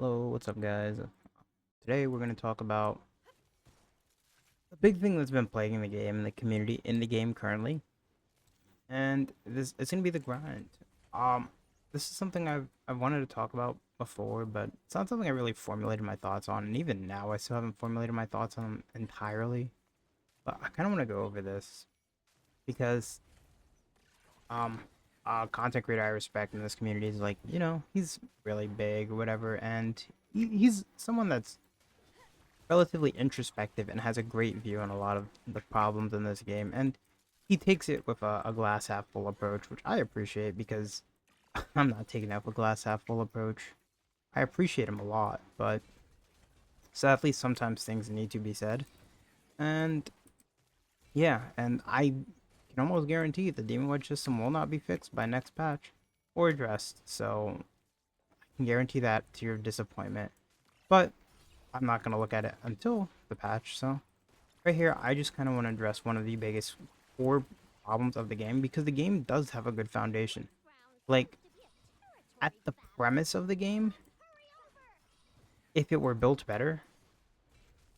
Hello, what's up, guys? Today we're going to talk about a big thing that's been plaguing the game and the community in the game currently, and this it's going to be the grind. Um, this is something I've wanted to talk about before, but it's not something I really formulated my thoughts on, and even now I still haven't formulated my thoughts on entirely. But I kind of want to go over this because um, content creator I respect in this community is like he's really big or whatever, and he's someone that's relatively introspective and has a great view on a lot of the problems in this game. And he takes it with a glass half full approach, which I appreciate because I'm not taking that with a glass half full approach. I appreciate him a lot, but sadly, sometimes things need to be said. And yeah, and I can almost guarantee the Demon Wedge system will not be fixed by next patch or addressed. So I can guarantee that to your disappointment. But I'm not going to look at it until the patch. So right here, I just kind of want to address one of the biggest core problems of the game because the game does have a good foundation. Like, at the premise of the game, if it were built better,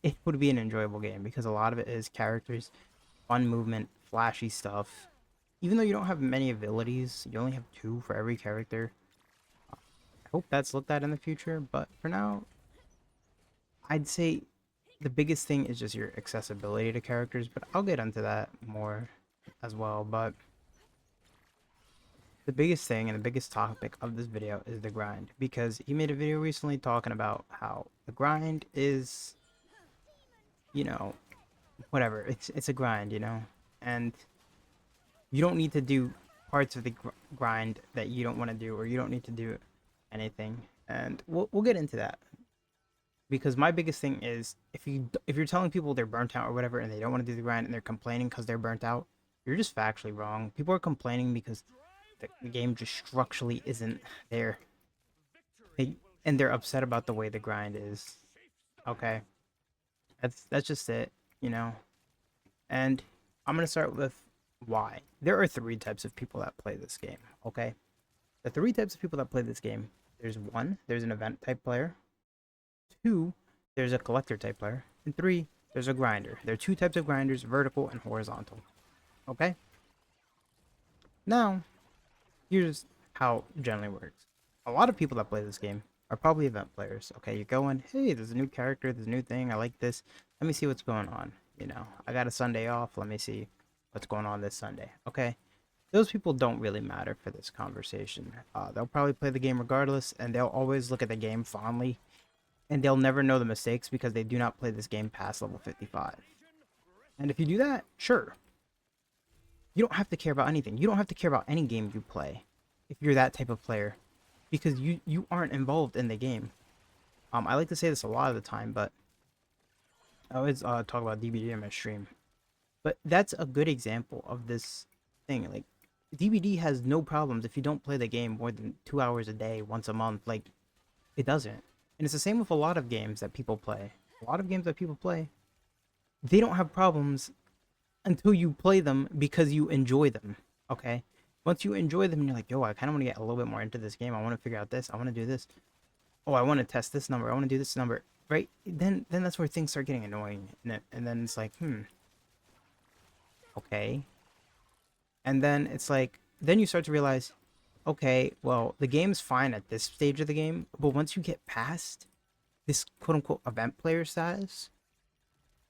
it would be an enjoyable game because a lot of it is characters, fun movement, flashy stuff. Even though you don't have many abilities, you only have two for every character. I hope that's looked at in the future, but for now, I'd say the biggest thing is just your accessibility to characters, but I'll get into that more as well. But the biggest thing and the biggest topic of this video is the grind because he made a video recently talking about how the grind is, you know, whatever. It's a grind, and you don't need to do parts of the grind that you don't want to do, or you don't need to do anything. And we'll get into that because my biggest thing is if you're telling people they're burnt out or whatever and they don't want to do the grind and they're complaining because they're burnt out, you're just factually wrong. People are complaining because the game just structurally isn't there. They, and they're upset about the way the grind is. Okay, that's just it. And I'm gonna start with why. There are three types of people that play this game. Okay, the three types of people that play this game. There's an event type player. Two, there's a collector type player. And three, there's a grinder. There are two types of grinders: vertical and horizontal. Okay. Now, here's how it generally works. A lot of people that play this game are probably event players. Okay, you're going, hey, there's a new character, there's a new thing, I like this. Let me see what's going on. I got a Sunday off. Let me see what's going on this Sunday. Okay, those people don't really matter for this conversation. They'll probably play the game regardless, and they'll always look at the game fondly, and they'll never know the mistakes because they do not play this game past level 55. And if you do that, sure, you don't have to care about anything. You don't have to care about any game you play if you're that type of player because you aren't involved in the game. I like to say this a lot of the time, but I always talk about DBD on my stream. But that's a good example of this thing. Like DBD has no problems if you don't play the game more than 2 hours a day, once a month. Like it doesn't, and it's the same with a lot of games that people play. A lot of games that people play, they don't have problems until you play them because you enjoy them. Okay. Once you enjoy them, and you're like, yo, I kind of want to get a little bit more into this game. I want to figure out this. I want to do this. Oh, I want to test this number. I want to do this number. Right? Then that's where things start getting annoying, and then it's like, okay. And then it's like, then you start to realize, okay, well, the game's fine at this stage of the game, but once you get past this quote unquote event player status,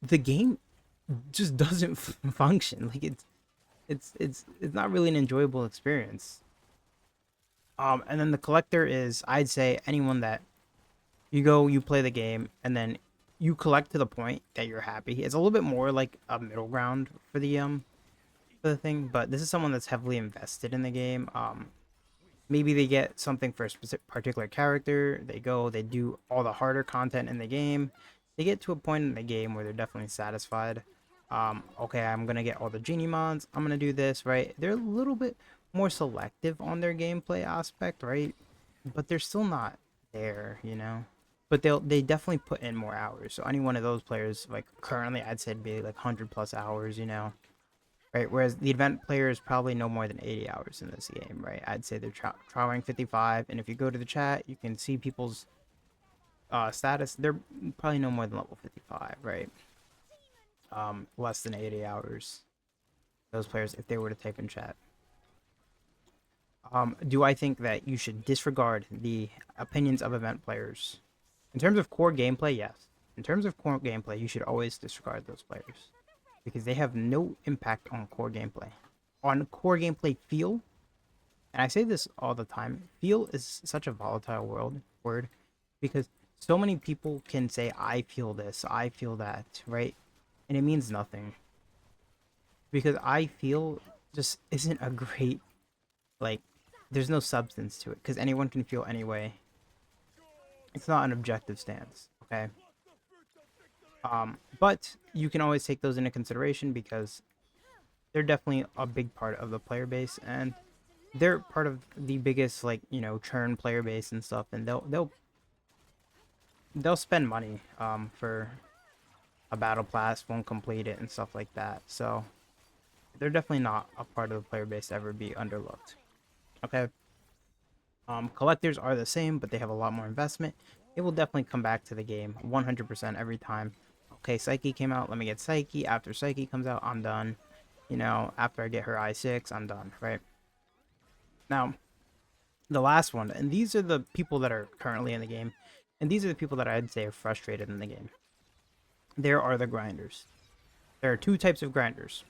the game just doesn't function. Like it's not really an enjoyable experience. And then the collector is, I'd say, anyone that you go, you play the game, and then you collect to the point that you're happy. It's a little bit more like a middle ground for the thing, but this is someone that's heavily invested in the game. Maybe they get something for a specific particular character. They go, they do all the harder content in the game. They get to a point in the game where they're definitely satisfied. Okay, I'm gonna get all the genie mons. I'm gonna do this, right? They're a little bit more selective on their gameplay aspect, right? But they're still not there. But they definitely put in more hours. So any one of those players, like currently, I'd say it'd be like 100 plus hours. Right? Whereas the event player is probably no more than 80 hours in this game, right? I'd say they're trying 55, and if you go to the chat, you can see people's status, they're probably no more than level 55, right? Less than 80 hours. Those players, if they were to type in chat. Do I think that you should disregard the opinions of event players? In terms of core gameplay, yes. In terms of core gameplay, you should always disregard those players because they have no impact on core gameplay. On core gameplay feel, and I say this all the time, feel is such a volatile word because so many people can say I feel this, I feel that, right? And it means nothing because I feel just isn't a great like there's no substance to it because anyone can feel anyway. It's not an objective stance, okay? But you can always take those into consideration because they're definitely a big part of the player base and they're part of the biggest like churn player base and stuff, and they'll spend money for a battle pass, won't complete it and stuff like that. So they're definitely not a part of the player base to ever be underlooked. Okay. Collectors are the same, but they have a lot more investment. It will definitely come back to the game 100% every time. Okay, Psyche came out. Let me get Psyche. After Psyche comes out, I'm done. After I get her I6, I'm done, right? Now, the last one, and these are the people that are currently in the game, and these are the people that I'd say are frustrated in the game. There are the grinders. There are two types of grinders.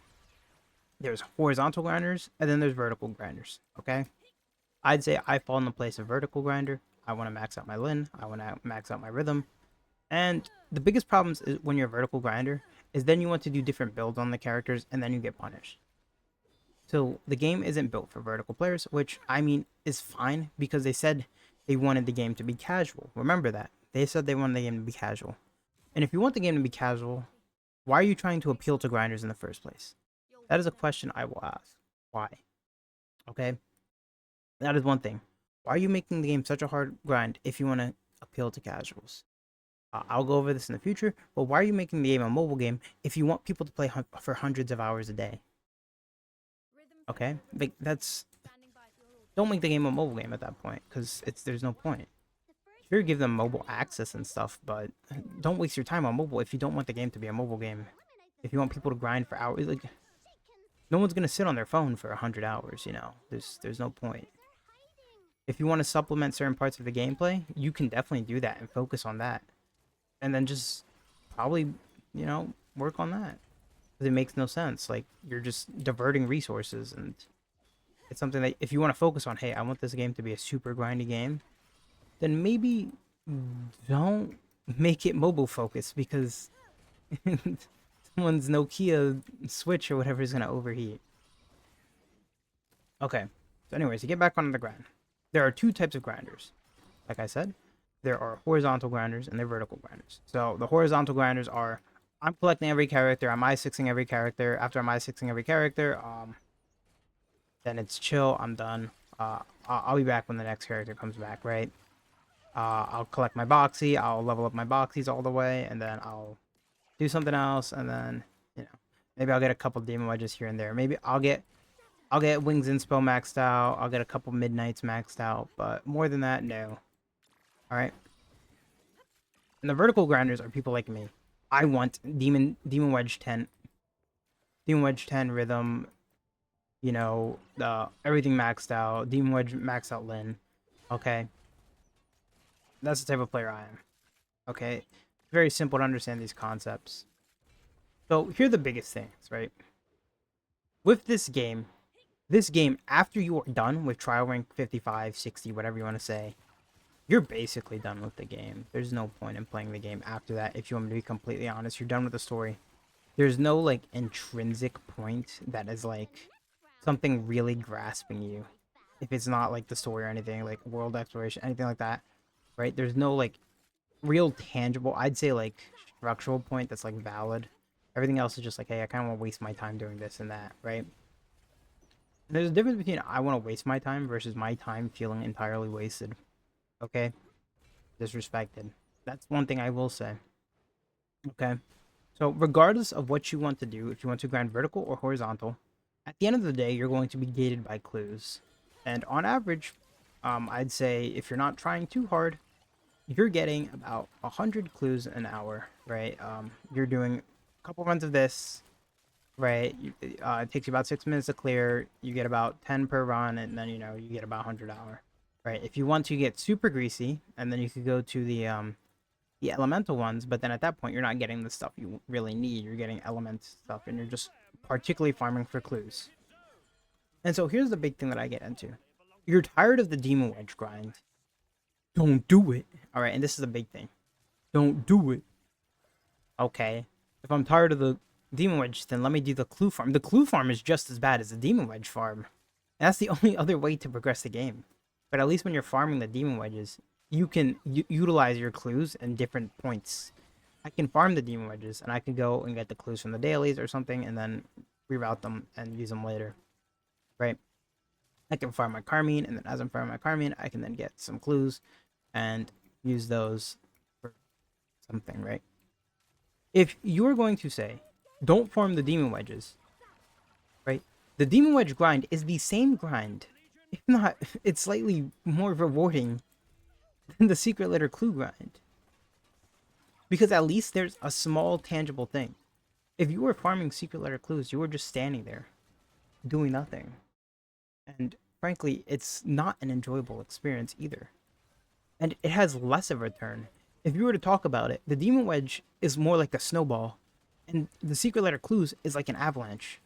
There's horizontal grinders, and then there's vertical grinders, okay? I'd say I fall in the place of vertical grinder. I want to max out my Lin. I want to max out my rhythm. And the biggest problems is when you're a vertical grinder is then you want to do different builds on the characters and then you get punished. So the game isn't built for vertical players, which I mean is fine because they said they wanted the game to be casual. Remember that. They said they wanted the game to be casual. And if you want the game to be casual, why are you trying to appeal to grinders in the first place? That is a question I will ask. Why? Okay? That is one thing. Why are you making the game such a hard grind if you want to appeal to casuals? I'll go over this in the future, but why are you making the game a mobile game if you want people to play for hundreds of hours a day? Okay? Like, don't make the game a mobile game at that point, because there's no point. Sure, give them mobile access and stuff, but don't waste your time on mobile if you don't want the game to be a mobile game. If you want people to grind for hours, like, no one's gonna sit on their phone for 100 hours, There's no point. If you want to supplement certain parts of the gameplay, you can definitely do that and focus on that. And then just probably, work on that. Because it makes no sense. Like, you're just diverting resources. And it's something that if you want to focus on, hey, I want this game to be a super grindy game, then maybe don't make it mobile focused because someone's Nokia Switch or whatever is going to overheat. Okay. So anyways, to get back on the grind. There are two types of grinders. Like I said, there are horizontal grinders and there are vertical grinders. So the horizontal grinders are, I'm collecting every character, I'm I6ing every character. After I'm I6ing every character, then it's chill, I'm done. I'll be back when the next character comes back, right? I'll collect my boxy, I'll level up my boxies all the way, and then I'll do something else, and then, maybe I'll get a couple demon wedges here and there. Maybe I'll get Wings Inspo maxed out. I'll get a couple Midnights maxed out. But more than that, no. Alright? And the vertical grinders are people like me. I want Demon Wedge 10. Demon Wedge 10 rhythm. Everything maxed out. Demon Wedge maxed out Lin. Okay? That's the type of player I am. Okay? It's very simple to understand these concepts. So, here are the biggest things, right? With this game, after you are done with trial rank 55, 60, whatever you want to say, you're basically done with the game. There's no point in playing the game after that. If you want me to be completely honest, you're done with the story. There's no, like, intrinsic point that is, like, something really grasping you. If it's not, like, the story or anything, like, world exploration, anything like that, right? There's no, like, real tangible, I'd say, like, structural point that's, like, valid. Everything else is just like, hey, I kind of want to waste my time doing this and that, right? There's a difference between I want to waste my time versus my time feeling entirely wasted. Okay? Disrespected. That's one thing I will say. Okay? So, regardless of what you want to do, if you want to grind vertical or horizontal, at the end of the day, you're going to be gated by clues. And on average, I'd say if you're not trying too hard, you're getting about 100 clues an hour, right? You're doing a couple runs of this, right? It takes you about 6 minutes to clear. You get about 10 per run, and then you get about 100 hour, right? If you want to get super greasy, and then you could go to the elemental ones, but then at that point you're not getting the stuff you really need. You're getting element stuff, and you're just particularly farming for clues. And so here's the big thing that I get into. You're tired of the demon wedge grind. Don't do it. All right, and this is a big thing. Don't do it. Okay. If I'm tired of the demon wedge, then let me do the clue farm. The clue farm is just as bad as the demon wedge farm. And that's the only other way to progress the game. But at least when you're farming the demon wedges, you can utilize your clues in different points. I can farm the demon wedges, and I can go and get the clues from the dailies or something, and then reroute them and use them later. Right? I can farm my Carmine, and then as I'm farming my Carmine, I can then get some clues and use those for something, right? If you're going to say, don't farm the demon wedges, right? The demon wedge grind is the same grind. If not, it's slightly more rewarding than the secret letter clue grind. Because at least there's a small tangible thing. If you were farming secret letter clues, you were just standing there doing nothing. And frankly, it's not an enjoyable experience either. And it has less of a return. If you were to talk about it, the demon wedge is more like a snowball, and the secret letter clues is like an avalanche.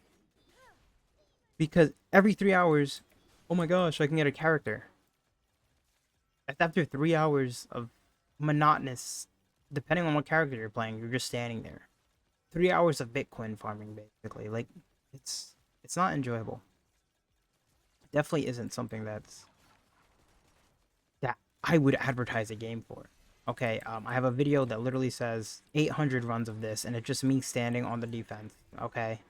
Because every 3 hours, oh my gosh, I can get a character. After 3 hours of monotonous, depending on what character you're playing, you're just standing there. 3 hours of Bitcoin farming, basically. Like, it's not enjoyable. It definitely isn't something that I would advertise a game for. Okay, I have a video that literally says 800 runs of this, and it's just me standing on the defense. Okay.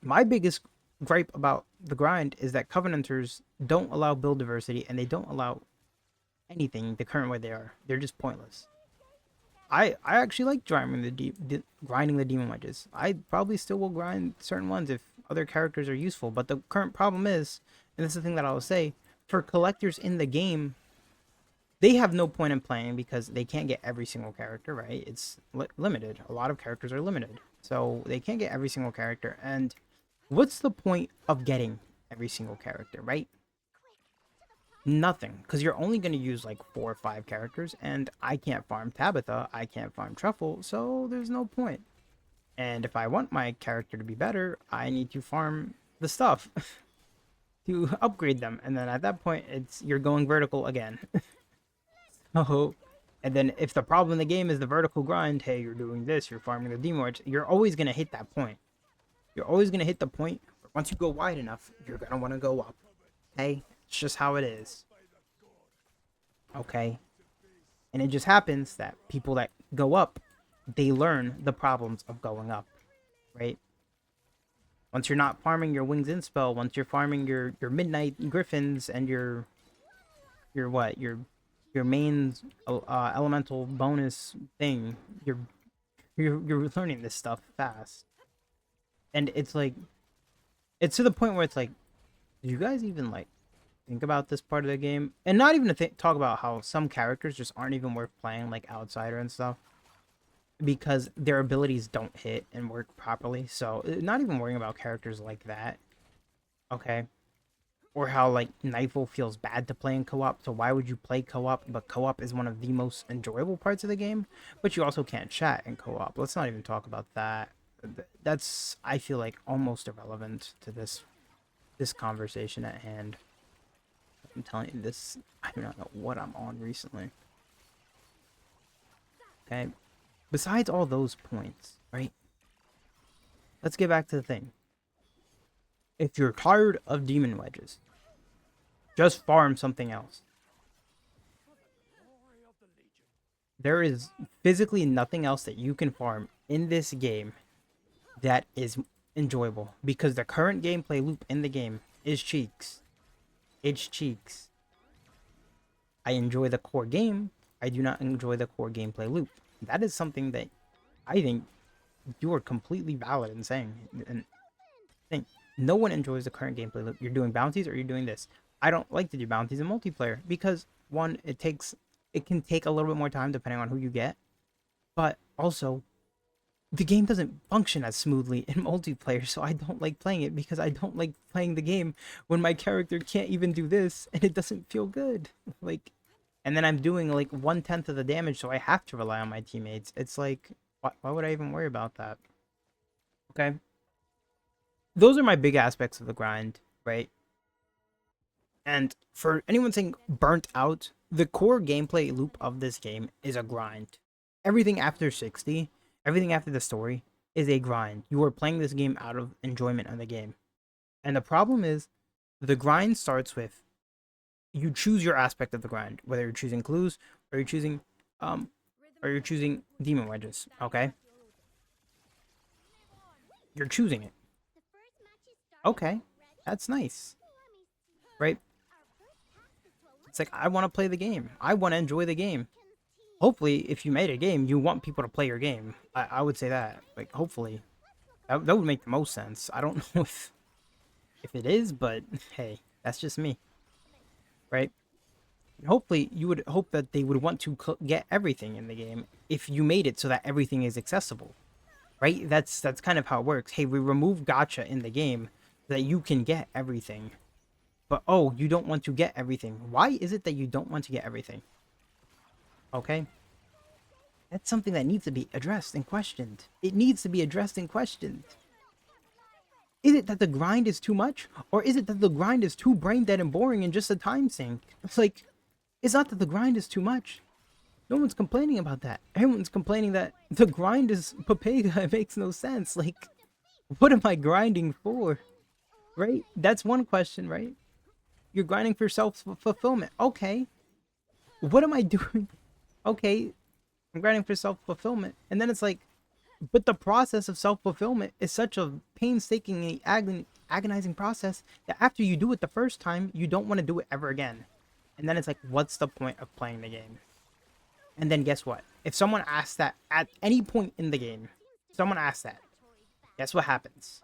My biggest gripe about the grind is that Covenanters don't allow build diversity, and they don't allow anything the current way they are. They're just pointless. I actually like grinding the demon wedges. I probably still will grind certain ones if other characters are useful, but the current problem is, and this is the thing that I will say, for collectors in the game, they have no point in playing because they can't get every single character, right? It's limited. A lot of characters are limited. So they can't get every single character. And what's the point of getting every single character, right? Nothing. Because you're only going to use like 4 or 5 characters. And I can't farm Tabitha. I can't farm Truffle. So there's no point. And if I want my character to be better, I need to farm the stuff to upgrade them. And then at that point, you're going vertical again. Oh, and then if the problem in the game is the vertical grind, hey, you're doing this, you're farming the demon, you're always going to hit that point. You're always going to hit the point where once you go wide enough, you're going to want to go up. Okay? It's just how it is. Okay? And it just happens that people that go up, they learn the problems of going up. Right? Once you're not farming your Wings in spell, once you're farming your Midnight Griffins and your main elemental bonus thing, you're learning this stuff fast, and it's like, it's to the point where it's like, do you guys even like think about this part of the game? And not even to talk about how some characters just aren't even worth playing, like Outsider and stuff, because their abilities don't hit and work properly. So not even worrying about characters like that. Okay. Or how like Knifel feels bad to play in co-op, so why would you play co-op? But co-op is one of the most enjoyable parts of the game, but you also can't chat in co-op. Let's not even talk about that. That's, I feel like, almost irrelevant to this conversation at hand. I'm telling you this, I do not know what I'm on recently. Okay, besides all those points, right? Let's get back to the thing. If you're tired of demon wedges, just farm something else. There is physically nothing else that you can farm in this game that is enjoyable, because the current gameplay loop in the game is cheeks. It's cheeks. I enjoy the core game. I do not enjoy the core gameplay loop. That is something that I think you are completely valid in saying. And think no one enjoys the current gameplay loop. You're doing bounties or you're doing this. I don't like to do bounties in multiplayer because, one, it takes it can take a little bit more time depending on who you get. But also, the game doesn't function as smoothly in multiplayer, so I don't like playing it because I don't like playing the game when my character can't even do this and it doesn't feel good. Like, and then I'm doing like 1/10 of the damage, so I have to rely on my teammates. It's like, why would I even worry about that? Okay. Those are my big aspects of the grind, right? And for anyone saying burnt out, the core gameplay loop of this game is a grind. Everything after 60, everything after the story is a grind. You are playing this game out of enjoyment of the game. And the problem is the grind starts with you choose your aspect of the grind, whether you're choosing clues or you're choosing um you're choosing demon wedges, okay? You're choosing it. Okay. That's nice. Right? It's like I want to play the game. I want to enjoy the game. Hopefully, if you made a game, you want people to play your game. I would say that. Like, hopefully. That would make the most sense. I don't know if it is, but hey, that's just me. Right? Hopefully, you would hope that they would want to get everything in the game if you made it so that everything is accessible. Right? That's kind of how it works. Hey, we remove gacha in the game so that you can get everything. But oh, you don't want to get everything. Why is it that you don't want to get everything? Okay? That's something that needs to be addressed and questioned. It needs to be addressed and questioned. Is it that the grind is too much? Or is it that the grind is too brain dead and boring and just a time sink? It's like, it's not that the grind is too much. No one's complaining about that. Everyone's complaining that the grind is Papega. It makes no sense. Like, what am I grinding for? Right? That's one question, right? You're grinding for self-fulfillment. Okay. What am I doing? Okay, I'm grinding for self-fulfillment. And then it's like, but the process of self-fulfillment is such a painstakingly agonizing process that after you do it the first time, you don't want to do it ever again. And then it's like, what's the point of playing the game? And then guess what? If someone asks that at any point in the game, someone asks that, guess what happens?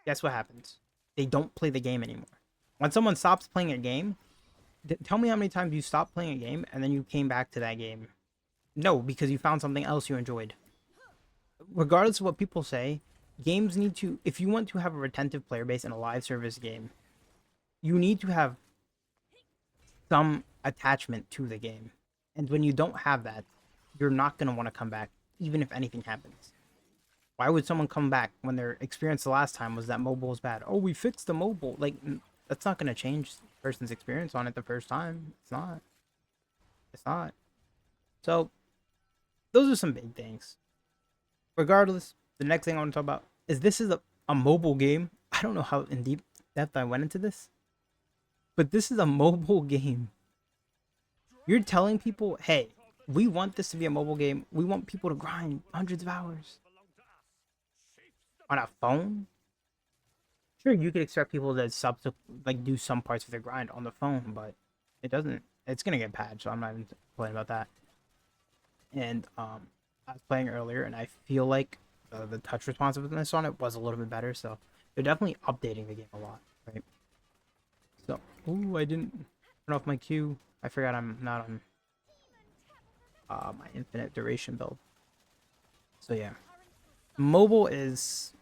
Guess what happens? They don't play the game anymore. When someone stops playing a game, tell me how many times you stopped playing a game and then you came back to that game. No, because you found something else you enjoyed. Regardless of what people say, games need to, if you want to have a retentive player base in a live service game, you need to have some attachment to the game. And when you don't have that, you're not going to want to come back, even if anything happens. Why would someone come back when their experience the last time was that mobile was bad? Oh, we fixed the mobile. Like, that's not going to change the person's experience on it the first time. It's not. It's not. So, those are some big things. Regardless, the next thing I want to talk about is this is a mobile game. I don't know how in deep depth I went into this, but this is a mobile game. You're telling people, hey, we want this to be a mobile game. We want people to grind hundreds of hours on a phone. Sure, you could expect people to like do some parts of their grind on the phone, but it doesn't. It's gonna get patched, so I'm not even complaining about that. And I was playing earlier, and I feel like the touch responsiveness on it was a little bit better. So they're definitely updating the game a lot, right? So, ooh, I didn't turn off my Q. I forgot I'm not on my infinite duration build. So yeah, mobile is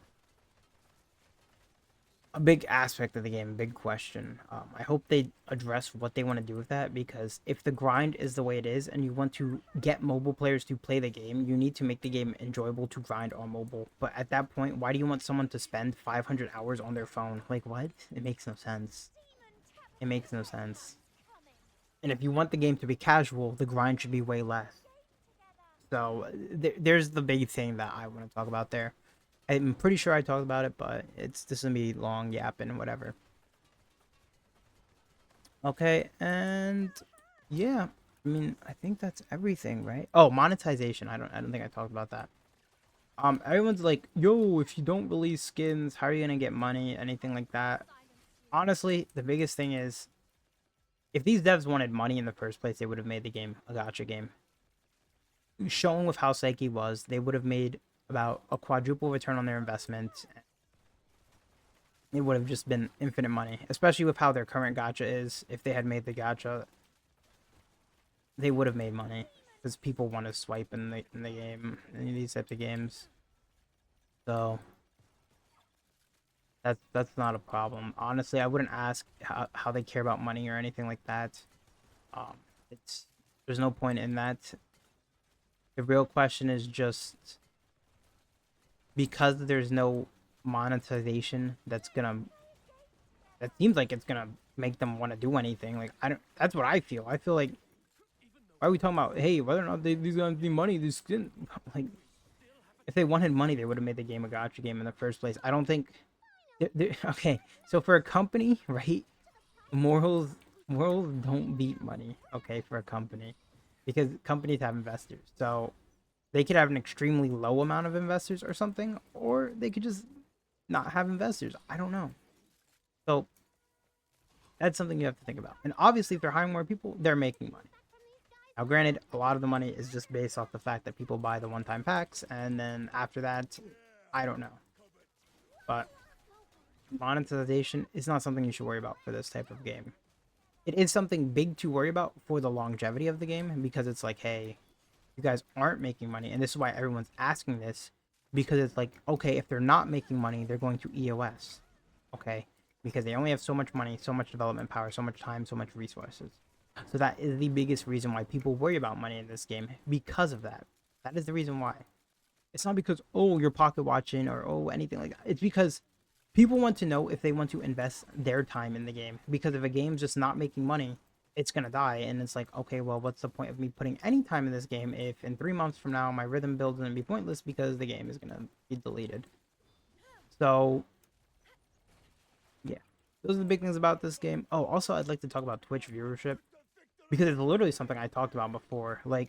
a big aspect of the game, big question. I hope they address what they want to do with that, because if the grind is the way it is and you want to get mobile players to play the game, you need to make the game enjoyable to grind on mobile. But at that point, why do you want someone to spend 500 hours on their phone? Like, what? It makes no sense. It makes no sense. And if you want the game to be casual, the grind should be way less. So there's the big thing that I want to talk about there. I'm pretty sure I talked about it, but this is gonna be long yapping and whatever. Okay, and yeah, I mean, I think that's everything, right? Oh, monetization. I don't think I talked about that. Everyone's like, yo, if you don't release skins, how are you gonna get money? Anything like that. Honestly, the biggest thing is, if these devs wanted money in the first place, they would have made the game a gacha game. Showing with how Psyche was, they would have made about a quadruple return on their investment. It would have just been infinite money, especially with how their current gacha is. If they had made the gacha, they would have made money because people want to swipe in the game in these types of games. So that's not a problem. Honestly, I wouldn't ask how they care about money or anything like that. Um, it's there's no point in that. The real question is just because there's no monetization that seems like it's gonna make them want to do anything. Like I don't. That's what I feel. I feel like why are we talking about hey whether or not these guys need money? This didn't like if they wanted money, they would have made the game a gotcha game in the first place. I don't think. Okay, so for a company, right? Morals morals don't beat money. Okay, for a company, because companies have investors. So they could have an extremely low amount of investors or something, or they could just not have investors. I don't know. So that's something you have to think about. And obviously, if they're hiring more people, they're making money. Now, granted, a lot of the money is just based off the fact that people buy the one-time packs, and then after that, I don't know. But monetization is not something you should worry about for this type of game. It is something big to worry about for the longevity of the game because it's like, hey, you guys aren't making money, and this is why everyone's asking this because it's like, okay, if they're not making money, they're going to EOS, okay, because they only have so much money, so much development power, so much time, so much resources. So that is the biggest reason why people worry about money in this game because of that. That is the reason why. It's not because oh you're pocket watching or oh anything like that. It's because people want to know if they want to invest their time in the game because if a game's just not making money it's gonna die and it's like okay well what's the point of me putting any time in this game if in 3 months from now my rhythm build is gonna be pointless because the game is gonna be deleted. So yeah, those are the big things about this game. Oh, also I'd like to talk about Twitch viewership because it's literally something I talked about before. Like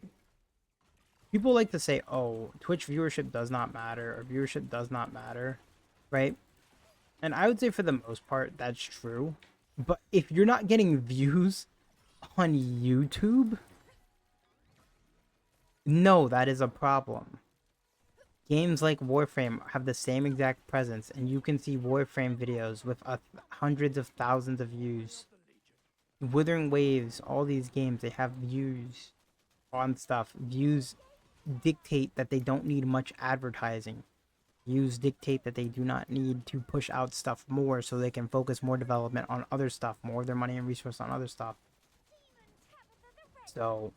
people like to say oh Twitch viewership does not matter or viewership does not matter, right? And I would say for the most part, that's true. But if you're not getting views on YouTube, no, that is a problem. Games like Warframe have the same exact presence, and you can see Warframe videos with hundreds of thousands of views. Wuthering Waves, all these games, they have views on stuff. Views dictate that they don't need much advertising. Views dictate that they do not need to push out stuff more so they can focus more development on other stuff, more of their money and resource on other stuff. So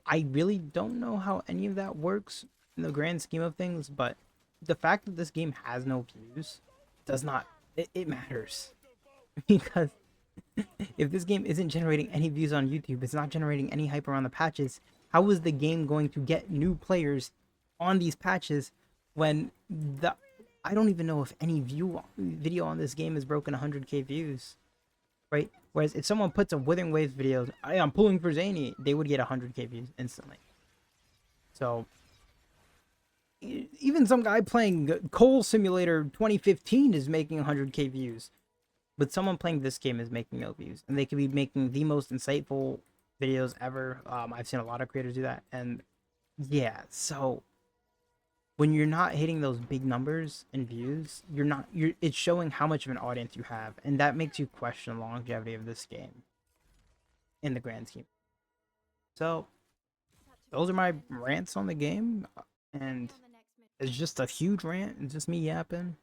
I really don't know how any of that works in the grand scheme of things, but the fact that this game has no views does not it matters because if this game isn't generating any views on YouTube, it's not generating any hype around the patches, how is the game going to get new players on these patches when the I don't even know if any video on this game has broken 100k views, right? Whereas if someone puts a Withering Waves video, I'm pulling for Zany, they would get 100k views instantly. So even some guy playing Coal Simulator 2015 is making 100k views, but someone playing this game is making no views, and they could be making the most insightful videos ever. I've seen a lot of creators do that, and yeah, so when you're not hitting those big numbers and views, you're it's showing how much of an audience you have, and that makes you question the longevity of this game in the grand scheme. So those are my rants on the game, and it's just a huge rant. It's just me yapping.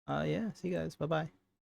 Yeah, see you guys. Bye bye.